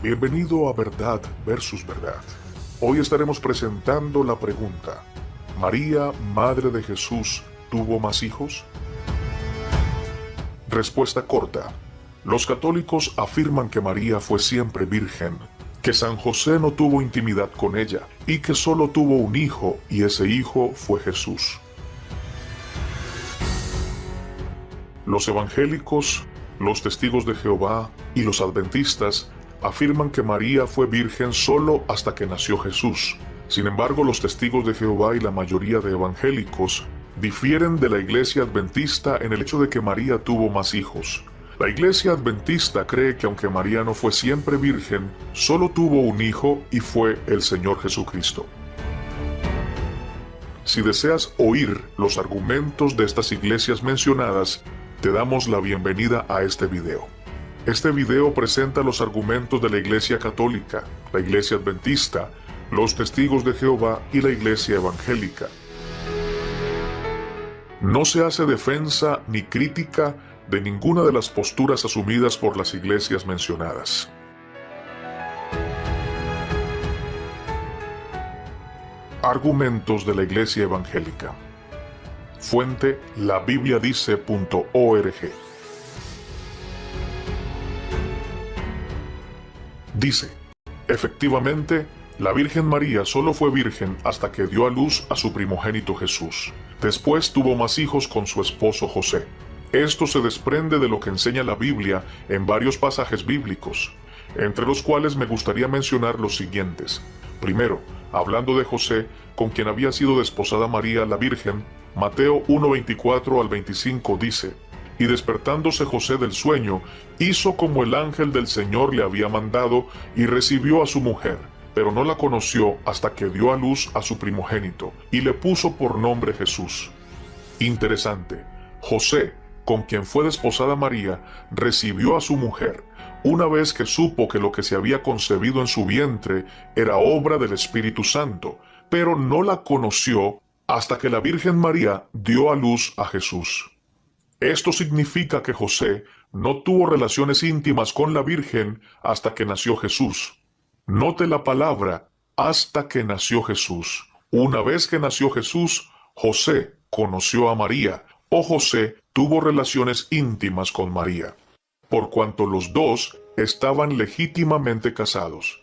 Bienvenido a Verdad versus Verdad. Hoy estaremos presentando la pregunta: ¿María, Madre de Jesús, tuvo más hijos? Respuesta corta. Los católicos afirman que María fue siempre virgen, que San José no tuvo intimidad con ella y que solo tuvo un hijo y ese hijo fue Jesús. Los evangélicos, los testigos de Jehová y los adventistas afirman que María fue virgen solo hasta que nació Jesús. Sin embargo, los testigos de Jehová y la mayoría de evangélicos difieren de la iglesia adventista en el hecho de que María tuvo más hijos. La iglesia adventista cree que aunque María no fue siempre virgen, solo tuvo un hijo y fue el Señor Jesucristo. Si deseas oír los argumentos de estas iglesias mencionadas, te damos la bienvenida a este video. Este video presenta los argumentos de la Iglesia Católica, la Iglesia Adventista, los Testigos de Jehová y la Iglesia Evangélica. No se hace defensa ni crítica de ninguna de las posturas asumidas por las iglesias mencionadas. Argumentos de la Iglesia Evangélica. Fuente: labibliadice.org. Dice: efectivamente, la Virgen María solo fue virgen hasta que dio a luz a su primogénito Jesús. Después tuvo más hijos con su esposo José. Esto se desprende de lo que enseña la Biblia en varios pasajes bíblicos, entre los cuales me gustaría mencionar los siguientes. Primero, hablando de José, con quien había sido desposada María la Virgen, Mateo 1:24 al 25 dice: y despertándose José del sueño, hizo como el ángel del Señor le había mandado, y recibió a su mujer, pero no la conoció hasta que dio a luz a su primogénito, y le puso por nombre Jesús. Interesante, José, con quien fue desposada María, recibió a su mujer, una vez que supo que lo que se había concebido en su vientre era obra del Espíritu Santo, pero no la conoció hasta que la Virgen María dio a luz a Jesús. Esto significa que José no tuvo relaciones íntimas con la Virgen hasta que nació Jesús. Note la palabra, hasta que nació Jesús. Una vez que nació Jesús, José conoció a María, o José tuvo relaciones íntimas con María, por cuanto los dos estaban legítimamente casados.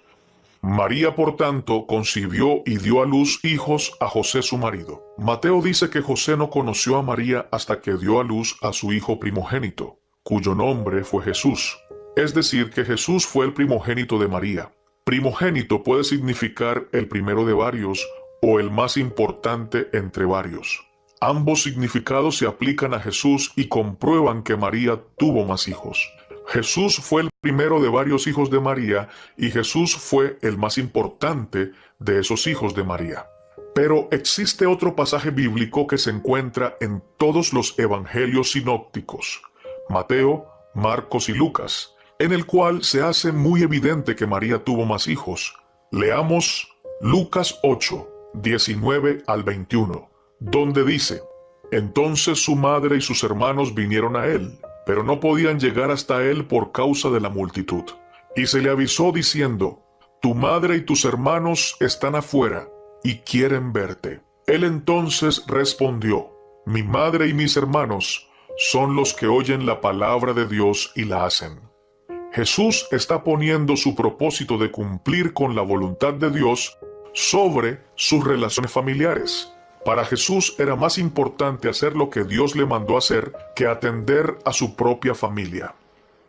María, por tanto, concibió y dio a luz hijos a José su marido. Mateo dice que José no conoció a María hasta que dio a luz a su hijo primogénito, cuyo nombre fue Jesús. Es decir, que Jesús fue el primogénito de María. Primogénito puede significar el primero de varios o el más importante entre varios. Ambos significados se aplican a Jesús y comprueban que María tuvo más hijos. Jesús fue el primero de varios hijos de María y Jesús fue el más importante de esos hijos de María. Pero existe otro pasaje bíblico que se encuentra en todos los evangelios sinópticos, Mateo, Marcos y Lucas, en el cual se hace muy evidente que María tuvo más hijos. Leamos Lucas 8, 19 al 21, donde dice: entonces su madre y sus hermanos vinieron a él, pero no podían llegar hasta él por causa de la multitud. Y se le avisó diciendo: tu madre y tus hermanos están afuera y quieren verte. Él entonces respondió: mi madre y mis hermanos son los que oyen la palabra de Dios y la hacen. Jesús está poniendo su propósito de cumplir con la voluntad de Dios sobre sus relaciones familiares. Para Jesús era más importante hacer lo que Dios le mandó hacer que atender a su propia familia.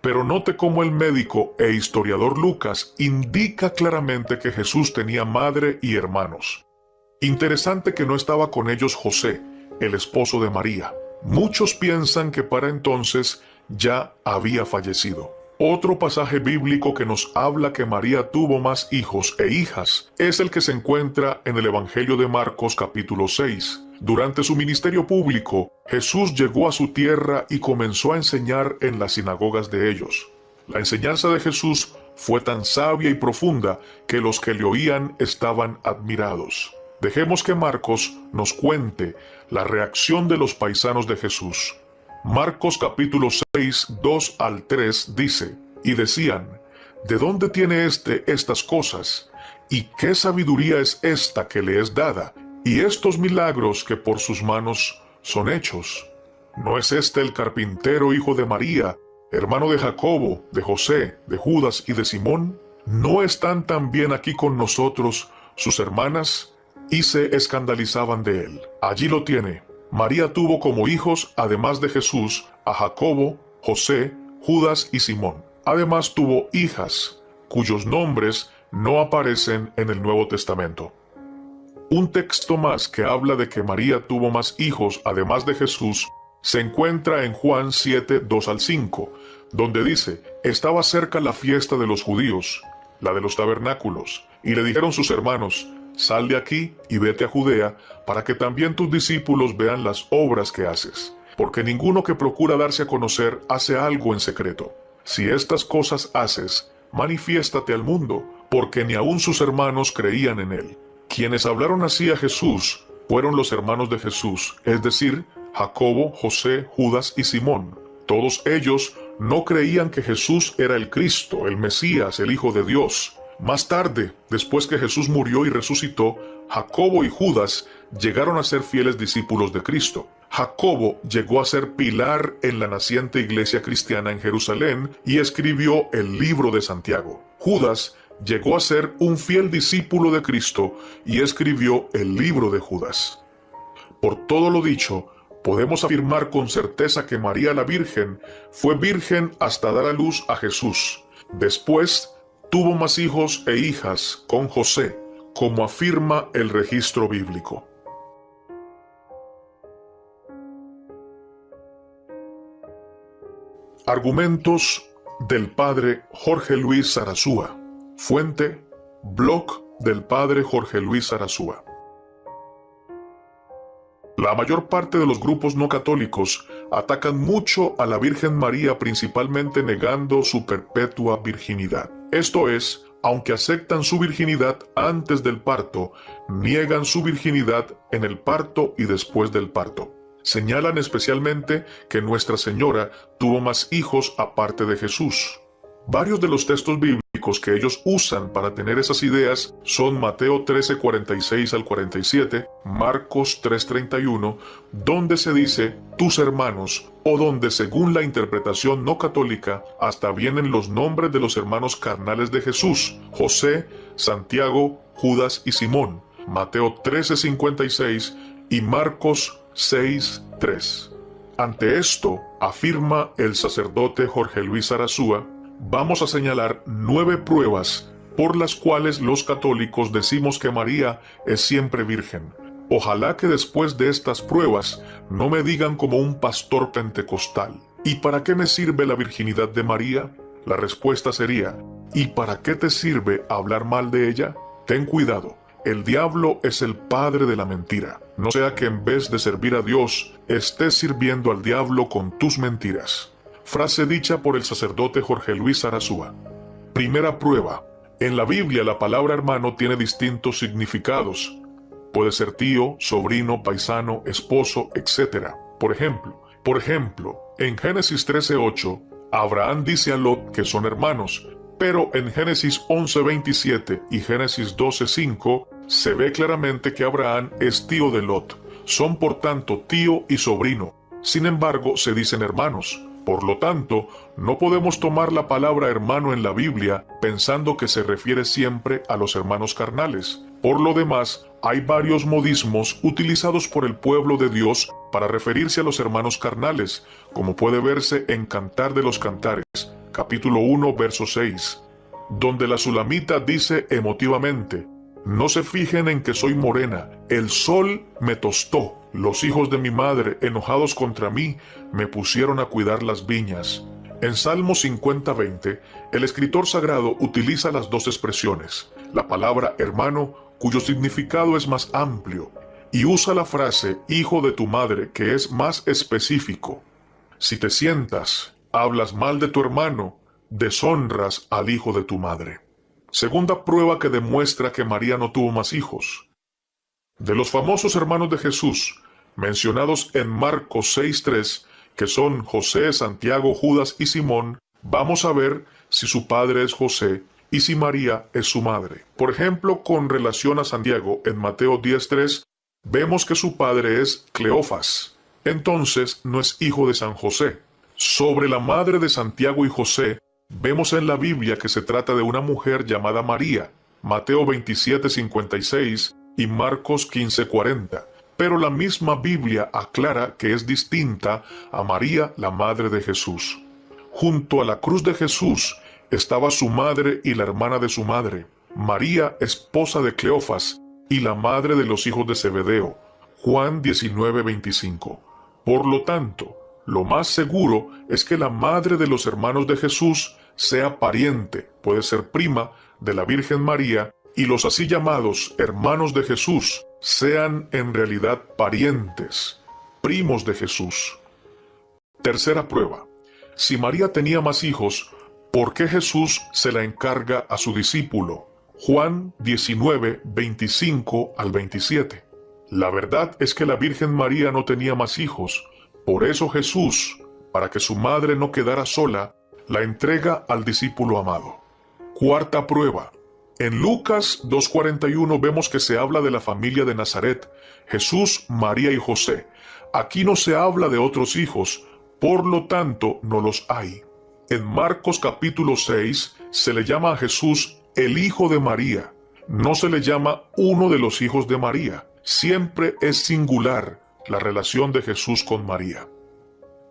Pero note cómo el médico e historiador Lucas indica claramente que Jesús tenía madre y hermanos. Interesante que no estaba con ellos José, el esposo de María. Muchos piensan que para entonces ya había fallecido. Otro pasaje bíblico que nos habla que María tuvo más hijos e hijas es el que se encuentra en el Evangelio de Marcos capítulo 6. Durante su ministerio público, Jesús llegó a su tierra y comenzó a enseñar en las sinagogas de ellos. La enseñanza de Jesús fue tan sabia y profunda que los que le oían estaban admirados. Dejemos que Marcos nos cuente la reacción de los paisanos de Jesús. Marcos capítulo 6, 2 al 3 dice: y decían: ¿de dónde tiene éste estas cosas? ¿Y qué sabiduría es esta que le es dada? Y estos milagros que por sus manos son hechos. ¿No es este el carpintero hijo de María, hermano de Jacobo, de José, de Judas y de Simón? ¿No están también aquí con nosotros sus hermanas? Y se escandalizaban de él. Allí lo tiene. María tuvo como hijos, además de Jesús, a Jacobo, José, Judas y Simón. Además tuvo hijas, cuyos nombres no aparecen en el Nuevo Testamento. Un texto más que habla de que María tuvo más hijos, además de Jesús, se encuentra en Juan 7, 2 al 5, donde dice: estaba cerca la fiesta de los judíos, la de los tabernáculos, y le dijeron sus hermanos: sal de aquí y vete a Judea, para que también tus discípulos vean las obras que haces, porque ninguno que procura darse a conocer hace algo en secreto. Si estas cosas haces, manifiéstate al mundo, porque ni aun sus hermanos creían en él. Quienes hablaron así a Jesús fueron los hermanos de Jesús, es decir, Jacobo, José, Judas y Simón. Todos ellos no creían que Jesús era el Cristo, el Mesías, el Hijo de Dios. Más tarde, después que Jesús murió y resucitó, Jacobo y Judas llegaron a ser fieles discípulos de Cristo. Jacobo llegó a ser pilar en la naciente iglesia cristiana en Jerusalén y escribió el libro de Santiago. Judas llegó a ser un fiel discípulo de Cristo y escribió el libro de Judas. Por todo lo dicho, podemos afirmar con certeza que María la Virgen fue virgen hasta dar a luz a Jesús. Después tuvo más hijos e hijas con José, como afirma el registro bíblico. Argumentos del padre Jorge Luis Sarasúa. Fuente: blog del padre Jorge Luis Sarasúa. La mayor parte de los grupos no católicos atacan mucho a la Virgen María, principalmente negando su perpetua virginidad. Esto es, aunque aceptan su virginidad antes del parto, niegan su virginidad en el parto y después del parto. Señalan especialmente que Nuestra Señora tuvo más hijos aparte de Jesús. Varios de los textos bíblicos que ellos usan para tener esas ideas son Mateo 13, 46 al 47, Marcos 3, 31, donde se dice tus hermanos, o donde según la interpretación no católica hasta vienen los nombres de los hermanos carnales de Jesús: José, Santiago, Judas y Simón. Mateo 13, 56 y Marcos 6, 3. Ante esto, afirma el sacerdote Jorge Luis Sarasúa, vamos a señalar 9 pruebas por las cuales los católicos decimos que María es siempre virgen. Ojalá que después de estas pruebas no me digan como un pastor pentecostal: ¿y para qué me sirve la virginidad de María? La respuesta sería: ¿y para qué te sirve hablar mal de ella? Ten cuidado, el diablo es el padre de la mentira. No sea que en vez de servir a Dios, estés sirviendo al diablo con tus mentiras. Frase dicha por el sacerdote Jorge Luis Sarasúa. Primera prueba. En la Biblia la palabra hermano tiene distintos significados. Puede ser tío, sobrino, paisano, esposo, etc. Por ejemplo, en Génesis 13:8, Abraham dice a Lot que son hermanos, pero en Génesis 11:27 y Génesis 12:5 se ve claramente que Abraham es tío de Lot. Son por tanto tío y sobrino. Sin embargo, se dicen hermanos. Por lo tanto, no podemos tomar la palabra hermano en la Biblia pensando que se refiere siempre a los hermanos carnales. Por lo demás, hay varios modismos utilizados por el pueblo de Dios para referirse a los hermanos carnales, como puede verse en Cantar de los Cantares, capítulo 1, verso 6, donde la sulamita dice emotivamente: no se fijen en que soy morena, el sol me tostó. Los hijos de mi madre, enojados contra mí, me pusieron a cuidar las viñas. En Salmo 50:20, el escritor sagrado utiliza las dos expresiones, la palabra hermano, cuyo significado es más amplio, y usa la frase hijo de tu madre, que es más específico. Si te sientas, hablas mal de tu hermano, deshonras al hijo de tu madre. Segunda prueba que demuestra que María no tuvo más hijos. De los famosos hermanos de Jesús, mencionados en Marcos 6:3, que son José, Santiago, Judas y Simón, vamos a ver si su padre es José y si María es su madre. Por ejemplo, con relación a Santiago, en Mateo 10:3, vemos que su padre es Cleofas. Entonces, no es hijo de San José. Sobre la madre de Santiago y José, vemos en la Biblia que se trata de una mujer llamada María, Mateo 27:56 y Marcos 15:40. Pero la misma Biblia aclara que es distinta a María, la madre de Jesús. Junto a la cruz de Jesús estaba su madre y la hermana de su madre, María, esposa de Cleofas, y la madre de los hijos de Zebedeo, Juan 19:25. Por lo tanto, lo más seguro es que la madre de los hermanos de Jesús sea pariente, puede ser prima, de la Virgen María, y los así llamados hermanos de Jesús sean en realidad parientes, primos de Jesús. Tercera prueba. Si María tenía más hijos, ¿por qué Jesús se la encarga a su discípulo? Juan 19:25 al 27. La verdad es que la Virgen María no tenía más hijos. Por eso Jesús, para que su madre no quedara sola, la entrega al discípulo amado. Cuarta prueba. En Lucas 2:41 vemos que se habla de la familia de Nazaret, Jesús, María y José. Aquí no se habla de otros hijos, por lo tanto no los hay. En Marcos capítulo 6 se le llama a Jesús el hijo de María. No se le llama uno de los hijos de María. Siempre es singular la relación de Jesús con María.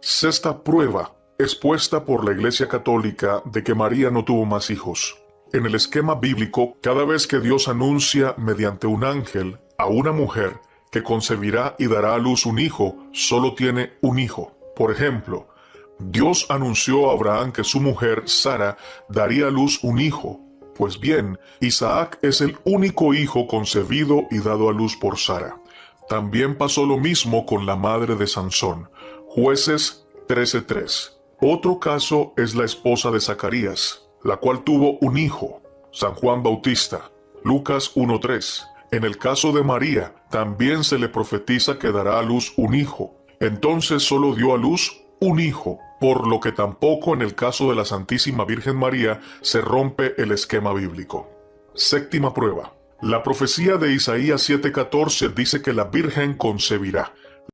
Sexta prueba expuesta por la Iglesia Católica de que María no tuvo más hijos. En el esquema bíblico, cada vez que Dios anuncia mediante un ángel a una mujer que concebirá y dará a luz un hijo, solo tiene un hijo. Por ejemplo, Dios anunció a Abraham que su mujer, Sara, daría a luz un hijo. Pues bien, Isaac es el único hijo concebido y dado a luz por Sara. También pasó lo mismo con la madre de Sansón. Jueces 13:3. Otro caso es la esposa de Zacarías, la cual tuvo un hijo, San Juan Bautista. Lucas 1:3. En el caso de María, también se le profetiza que dará a luz un hijo. Entonces solo dio a luz un hijo, por lo que tampoco en el caso de la Santísima Virgen María se rompe el esquema bíblico. Séptima prueba. La profecía de Isaías 7:14 dice que la Virgen concebirá.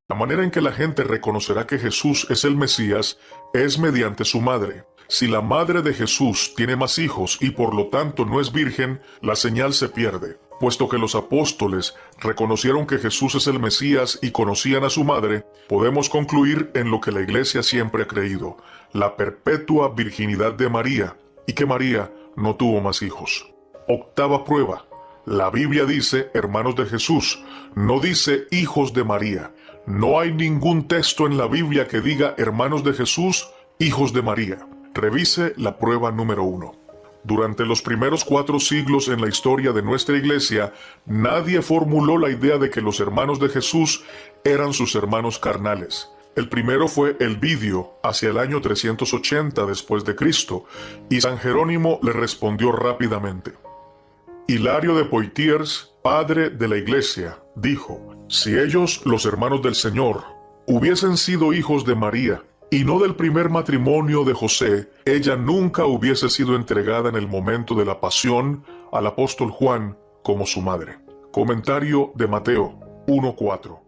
La manera en que la gente reconocerá que Jesús es el Mesías es mediante su madre. Si la madre de Jesús tiene más hijos y por lo tanto no es virgen, la señal se pierde. Puesto que los apóstoles reconocieron que Jesús es el Mesías y conocían a su madre, podemos concluir en lo que la Iglesia siempre ha creído, la perpetua virginidad de María, y que María no tuvo más hijos. Octava prueba. La Biblia dice hermanos de Jesús, no dice hijos de María. No hay ningún texto en la Biblia que diga hermanos de Jesús, hijos de María. Revise la prueba número 1. Durante los primeros 4 siglos en la historia de nuestra iglesia, nadie formuló la idea de que los hermanos de Jesús eran sus hermanos carnales. El primero fue Elvidio, hacia el año 380 después de Cristo, y San Jerónimo le respondió rápidamente. Hilario de Poitiers, padre de la iglesia, dijo, si ellos, los hermanos del Señor, hubiesen sido hijos de María, y no del primer matrimonio de José, ella nunca hubiese sido entregada en el momento de la pasión al apóstol Juan como su madre. Comentario de Mateo 1:4.